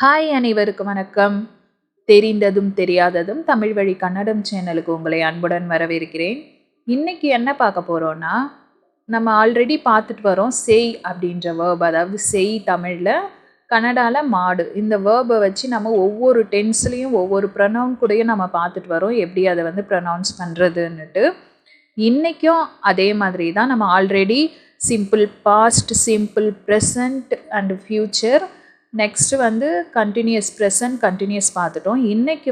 Hi அனைவருக்கும் வணக்கம். தெரிந்ததும் தெரியாததும் தமிழ் வழி கன்னடம் சேனலுக்கு உங்களை அன்புடன் வரவேற்கிறேன். இன்னைக்கு என்ன பார்க்க போகிறோன்னா, நம்ம ஆல்ரெடி பார்த்துட்டு வரோம் செய் அப்படின்ற வேர்ப், அதாவது செய் தமிழில், கன்னடாவில் மாடு. இந்த வேர்பை வச்சு நம்ம ஒவ்வொரு டென்ஸ்லேயும் ஒவ்வொரு ப்ரொனவுன் கூடயும் நம்ம பார்த்துட்டு வரோம் எப்படி அதை ப்ரொனவுன்ஸ் பண்ணுறதுன்னுட்டு. இன்றைக்கும் அதே மாதிரி தான். நம்ம already simple past, simple present and future, next continuous present, continuous பார்த்துட்டோம். இன்றைக்கி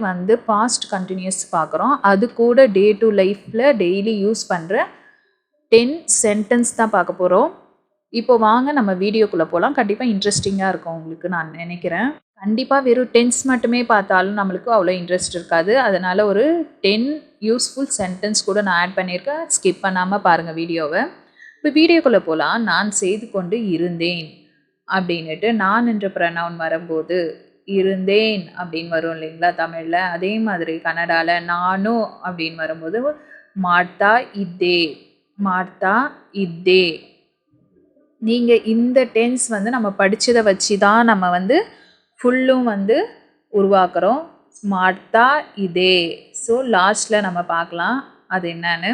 பாஸ்ட் கண்டினியூஸ் பார்க்குறோம். அது கூட டே டு லைஃப்பில் டெய்லி யூஸ் பண்ணுற 10 சென்டென்ஸ் தான் பார்க்க போகிறோம். இப்போ வாங்க நம்ம வீடியோக்குள்ளே போகலாம். கண்டிப்பாக இன்ட்ரெஸ்டிங்காக இருக்கும் உங்களுக்கு நான் நினைக்கிறேன். கண்டிப்பாக வெறும் டென்ஸ் மட்டுமே பார்த்தாலும் நம்மளுக்கு அவ்வளோ இன்ட்ரெஸ்ட் இருக்காது. அதனால் ஒரு 10 யூஸ்ஃபுல் சென்டென்ஸ் கூட நான் ஆட் பண்ணியிருக்கேன். ஸ்கிப் பண்ணாமல் பாருங்கள் வீடியோவை. இப்போ வீடியோக்குள்ளே போகலாம். நான் செய்து கொண்டு இருந்தேன் அப்படின்னுட்டு நான் என்ற ப்ரனவுன் வரும்போது இருந்தேன் அப்படின்னு வரும் இல்லைங்களா தமிழில். அதே மாதிரி கன்னடாவில் நானும் அப்படின்னு வரும்போது மாட்டா இதே, மாட்டா இதே. நீங்கள் இந்த டென்ஸ் நம்ம படித்ததை வச்சு தான் நம்ம ஃபுல்லும் உருவாக்குறோம். மாட்டா இதே. ஸோ லாஸ்ட்டில் நம்ம பார்க்கலாம் அது என்னன்னு.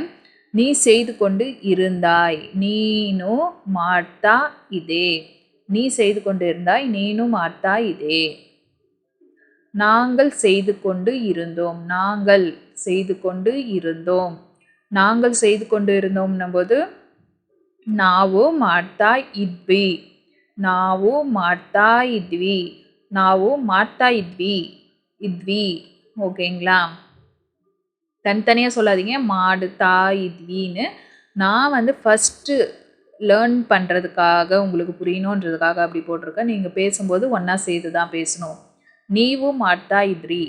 நீ செய்து கொண்டு இருந்தாய், நீனு மாட்டா இதே. நீ செய்து கொண்டு இருந்தாய், நீனும் மாட்டா இதே. நாங்கள் செய்து கொண்டு இருந்தோம், நாங்கள் செய்து கொண்டு இருந்தோம். நாங்கள் செய்து கொண்டு இருந்தோம்னும் போது ನಾವು ಮಾಡ್ತಾ ಇದ್ವಿ, ನಾವು ಮಾಡ್ತಾ ಇದ್ವಿ, ನಾವು ಮಾಡ್ತಾ ಇದ್ವಿ, ಇದ್ವಿ. ஓகேங்களா? தனித்தனியாக சொல்லாதீங்க மாடுதா இத்வின்னு. நான் ஃபஸ்ட்டு லேர்ன் பண்ணுறதுக்காக, உங்களுக்கு புரியணுன்றதுக்காக அப்படி போட்டிருக்கேன். நீங்கள் பேசும்போது ஒன்றா சேர்த்து தான் பேசணும். நீவு மாட்டா இத்ரி,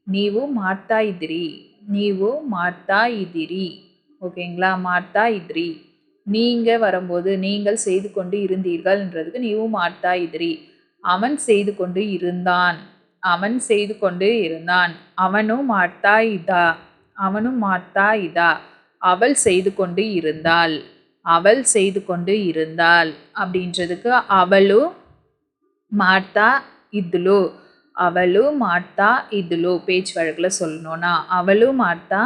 நீவு மாட்டா இத்ரி, நீவு மாட்டா இதிரி. ஓகேங்களா? மாட்டா இத்ரி. நீங்கள் வரும்போது நீங்கள் செய்து கொண்டு இருந்தீர்கள்ன்றதுக்கு நீவு மாட்டா இத்ரி. அவன் செய்து கொண்டு இருந்தான், அவன் செய்து கொண்டு இருந்தான். அவனும் மாட்டா இதா, அவனும் மாட்டா இதா. அவள் செய்து கொண்டு இருந்தாள், அவள் செய்து கொண்டு இருந்தாள் அப்படின்றதுக்கு அவளு மாட்டா இத்லு, அவளு மாட்டா இத்லு. பேச்சு வழக்கில் சொல்லணும்னா அவளு மாட்டா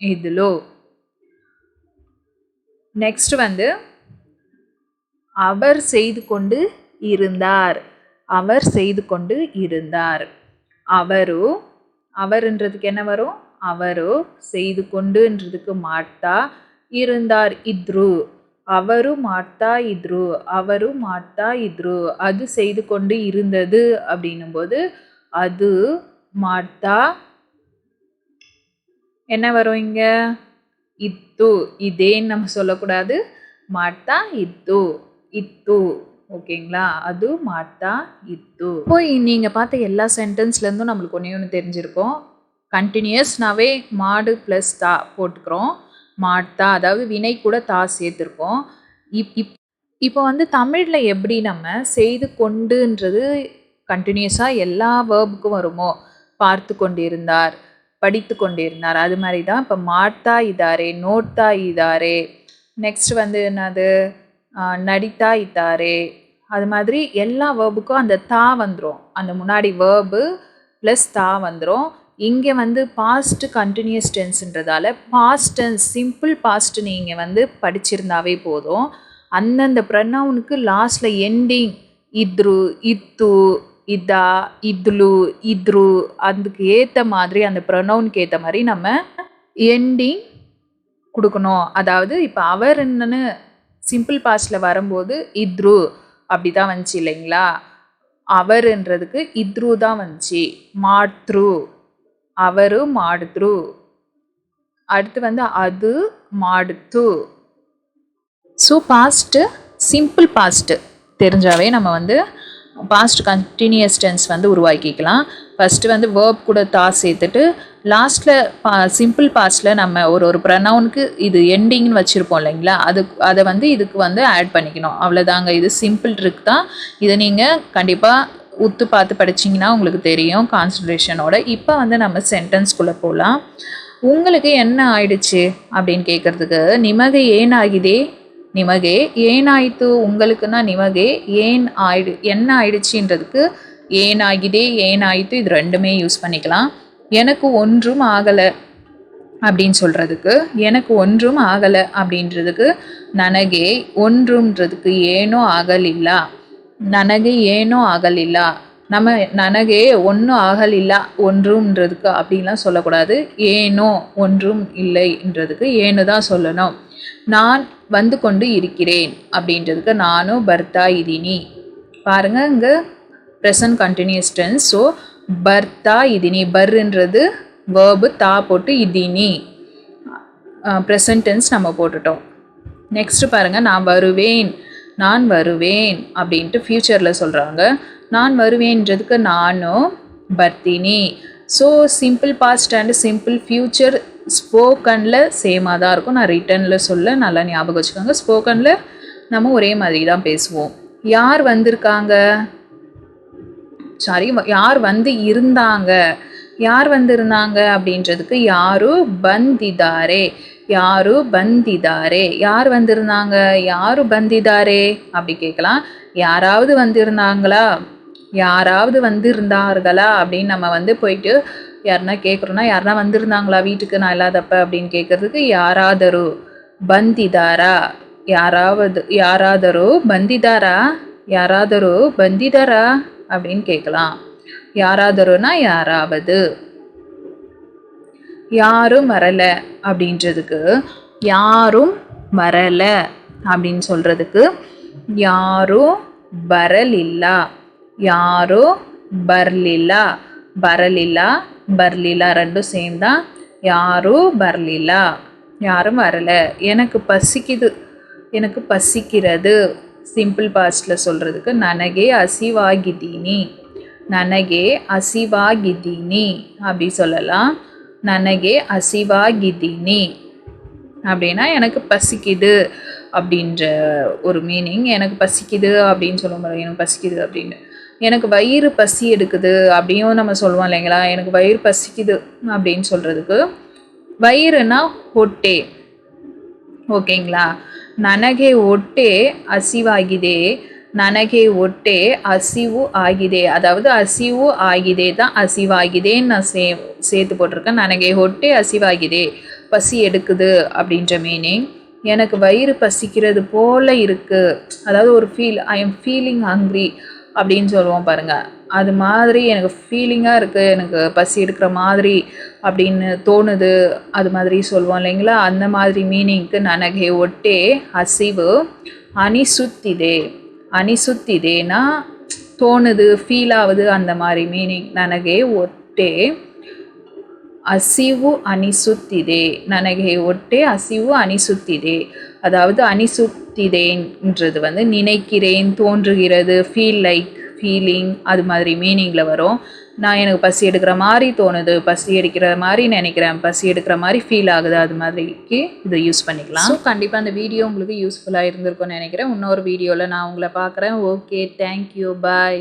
இத்லு. நெக்ஸ்ட் அவர் செய்து கொண்டு இருந்தார், அவர் செய்து கொண்டு இருந்தார். அவரு, அவருன்றதுக்கு என்ன வரும்? அவரு செய்து கொண்டுன்றதுக்கு மாட்டா, இருந்தார் இத்ரு, அவரு மாட்டா இத்ரு, அவரு மாட்டா இத்ரு. அது செய்து கொண்டு இருந்தது அப்படின்னும் போது அது மாட்டா என்ன வரும் இங்க? இத்து. இதேன்னு நம்ம சொல்லக்கூடாது. மாட்டா இத்து, இத்து. ஓகேங்களா? அது மாட்டா இத்து. இப்போ நீங்கள் பார்த்த எல்லா சென்டென்ஸ்லேருந்தும் நம்மளுக்கு ஒன்று தெரிஞ்சிருக்கோம். கண்டினியூஸ்னாவே மாடு ப்ளஸ் தா போட்டுக்கிறோம். மாட்டா, அதாவது வினை கூட தா சேர்த்துருக்கோம். இப்போ தமிழில் எப்படி நம்ம செய்து கொண்டுன்றது கண்டினியூஸாக எல்லா வேர்புக்கும் வருமோ, பார்த்து கொண்டிருந்தார், படித்து கொண்டிருந்தார், அது மாதிரி தான் இப்போ மாட்டா இதாரே, நோட்டா இதாரே. நெக்ஸ்ட் என்னது? நடித்தா இத்தாரே. அது மாதிரி எல்லா வேர்புக்கும் அந்த தா வந்துடும். அந்த முன்னாடி வேர்பு ப்ளஸ் தா வந்துடும். இங்கே பாஸ்ட் கண்டினியூஸ் டென்ஸ்ன்றதால பாஸ்ட் டென்ஸ், சிம்பிள் பாஸ்ட் நீங்கள் படிச்சிருந்தாவே போதும். அந்தந்த ப்ரனவுனுக்கு லாஸ்ட்டில் எண்டிங் இத்ரு, இத்து, இதா, இத்லு, இத்ரு, அதுக்கு ஏற்ற மாதிரி அந்த ப்ரனவுனுக்கு ஏற்ற மாதிரி நம்ம எண்டிங் கொடுக்கணும். அதாவது இப்போ அவர் என்னன்னு சிம்பிள் பாஸ்டில் வரும்போது இத்ரு அப்படி தான் வந்துச்சு இல்லைங்களா? அவருன்றதுக்கு இத்ரு தான் வந்துச்சு. மாத்ரு, அவரு மாடுத்ரு. அடுத்து அது மாடுத்து. ஸோ பாஸ்ட்டு, சிம்பிள் பாஸ்ட்டு தெரிஞ்சாவே நம்ம பாஸ்ட் கண்டினியூஸ் டென்ஸ் உருவாக்கிக்கலாம். ஃபஸ்ட்டு வேர்ப் கூட தா சேர்த்துட்டு லாஸ்ட்டில் சிம்பிள் பாஸ்ட்டில் நம்ம ஒரு ப்ரனவுனுக்கு இது எண்டிங்னு வச்சுருப்போம் இல்லைங்களா? அதை இதுக்கு ஆட் பண்ணிக்கணும். அவ்வளோதாங்க. இது சிம்பிள் ட்ரிக் தான். இதை நீங்கள் கண்டிப்பாக உத்து பார்த்து படிச்சிங்கன்னா உங்களுக்கு தெரியும் கான்சன்ட்ரேஷனோட. இப்போ நம்ம சென்டென்ஸ்குள்ளே போகலாம். உங்களுக்கு என்ன ஆயிடுச்சு அப்படின்னு கேட்குறதுக்கு நிமகை ஏன் ஆகிதே, நிமகே ஏன் ஆயிட்டு, உங்களுக்குன்னா நிமகே ஏன் என்ன ஆயிடுச்சுன்றதுக்கு ஏனாகிதே ஏனாயித்து இது ரெண்டுமே யூஸ் பண்ணிக்கலாம். எனக்கு ஒன்றும் ஆகலை அப்படின்னு சொல்கிறதுக்கு, எனக்கு ஒன்றும் ஆகலை அப்படின்றதுக்கு ನನಗೆ ஒன்றுன்றதுக்கு ಏನೂ ಆಗಲಿಲ್ಲ, ನನಗೆ ಏನೂ ಆಗಲಿಲ್ಲ. நம்ம ನನಗೆ ஒன்றும் ஆகலில்ல ஒன்றுன்றதுக்கு அப்படின்லாம் சொல்லக்கூடாது. ஏனோ ஒன்றும் இல்லைன்றதுக்கு ஏனு தான் சொல்லணும். நான் வந்து கொண்டு இருக்கிறேன் அப்படின்றதுக்கு நானும் பர்த்தா இதினி. பாருங்க இங்கே ப்ரெசன்ட் கண்டினியூஸ் டென்ஸ். ஸோ பர்த்தா இதினி, பர்ன்றது வேர்பு, தா போட்டு இதினி ப்ரெசன்ட் டென்ஸ் நம்ம போட்டுட்டோம். நெக்ஸ்ட் பாருங்கள், நான் வருவேன், நான் வருவேன் அப்படின்ட்டு ஃப்யூச்சரில் சொல்கிறாங்க. நான் வருவேன்றதுக்கு நானும் பர்த்தினி. So simple past and simple future ஸ்போக்கனில் சேமாக தான் இருக்கும். நான் ரிட்டனில் சொல்ல நல்லா ஞாபகம் வச்சுக்கோங்க. ஸ்போக்கனில் நம்ம ஒரே மாதிரி தான் பேசுவோம். யார் வந்திருக்காங்க, சாரி யார் வந்து இருந்தாங்க, யார் வந்திருந்தாங்க அப்படின்றதுக்கு யாரு ಬಂದಿದ್ದಾರೆ, யாரு ಬಂದಿದ್ದಾರೆ. யார் வந்திருந்தாங்க, யாரு ಬಂದಿದ್ದಾರೆ அப்படி கேட்கலாம். யாராவது வந்திருந்தாங்களா, யாராவது வந்திருந்தார்களா அப்படின்னு நம்ம வந்து போயிட்டு யாருன்னா கேட்குறோன்னா, யாருன்னா வந்திருந்தாங்களா வீட்டுக்கு நான் இல்லாதப்ப அப்படின்னு கேட்குறதுக்கு யாராதரு ಬಂದಿದ್ದಾರಾ, யாராவது யாராதரு ಬಂದಿದ್ದಾರಾ, யாராதரு ಬಂದಿದ್ದಾರಾ அப்படின்னு கேட்கலாம். யாராதருனா யாராவது. யாரும் வரலை அப்படின்றதுக்கு யாரும் வரலை அப்படின்னு சொல்கிறதுக்கு யாரும் ಬರಲಿಲ್ಲ, யாரோ ಬರಲಿಲ್ಲ, ಬರಲಿಲ್ಲ ಬರಲಿಲ್ಲ ரெண்டும் சேம் தான். யாரும் ಬರಲಿಲ್ಲ, யாரும் வரலை. எனக்கு பசிக்குது, எனக்கு பசிக்கிறது சிம்பிள் பாஸ்டில் சொல்கிறதுக்கு ನನಗೆ ಹಸಿವಾಗಿದ್ದೀನಿ, ನನಗೆ ಹಸಿವಾಗಿದ್ದೀನಿ அப்படி சொல்லலாம். ನನಗೆ ಹಸಿವಾಗಿದ್ದೀನಿ அப்படின்னா எனக்கு பசிக்குது அப்படின்ற ஒரு மீனிங். எனக்கு பசிக்குது அப்படின்னு சொல்லும்போது எனக்கு பசிக்குது அப்படின்னு. எனக்கு வயிறு பசி எடுக்குது அப்படியும் நம்ம சொல்லுவோம் இல்லைங்களா. எனக்கு வயிறு பசிக்குது அப்படின்னு சொல்கிறதுக்கு வயிறுனா ಹೊಟ್ಟೆ, ஓகேங்களா. ನನಗೆ ಹೊಟ್ಟೆ ಹಸಿವಾಗಿದೆ, ನನಗೆ ಹೊಟ್ಟೆ ಹಸಿವು ಆಗಿದೆ, அதாவது ಹಸಿವು ಆಗಿದೆ தான் ಹಸಿವಾಗಿதேன்னு நான் சேர்த்து போட்டிருக்கேன். ನನಗೆ ಹೊಟ್ಟೆ ಹಸಿವಾಗಿದೆ, பசி எடுக்குது அப்படின்ற மீனிங். எனக்கு வயிறு பசிக்கிறது போல் இருக்குது, அதாவது ஒரு feel, I am feeling hungry அப்படின்னு சொல்லுவோம் பாருங்கள். அது மாதிரி எனக்கு ஃபீலிங்காக இருக்குது, எனக்கு பசி எடுக்கிற மாதிரி அப்படின்னு தோணுது, அது மாதிரி சொல்லுவோம் இல்லைங்களா. அந்த மாதிரி மீனிங்க்கு ನನಗೆ ಹೊಟ್ಟೆ ಹಸಿವು ಅನಿಸುತ್ತಿದೆ, ಅನಿಸುತ್ತಿದೆனா தோணுது, ஃபீல் ஆகுது, அந்த மாதிரி மீனிங். ನನಗೆ ಹೊಟ್ಟೆ ಹಸಿವು ಅನಿಸುತ್ತಿದೆ, ನನಗೆ ಹೊಟ್ಟೆ ಹಸಿವು ಅನಿಸುತ್ತಿದೆ, அதாவது அனிசுத்திதேன்றது வந்து நினைக்கிறேன், தோன்றுகிறது, ஃபீல் லைக், ஃபீலிங், அது மாதிரி மீனிங்கில் வரும். நான் எனக்கு பசி எடுக்கிற மாதிரி தோணுது, பசி எடுக்கிற மாதிரி நினைக்கிறேன், பசி எடுக்கிற மாதிரி ஃபீல் ஆகுது, அது மாதிரிக்கு இதை யூஸ் பண்ணிக்கலாம். ஸோ கண்டிப்பாக அந்த வீடியோ உங்களுக்கு யூஸ்ஃபுல்லாக இருந்திருக்கும்னு நினைக்கிறேன். இன்னொரு வீடியோவில் நான் உங்களை பார்க்குறேன். ஓகே, தேங்க்யூ, பாய்.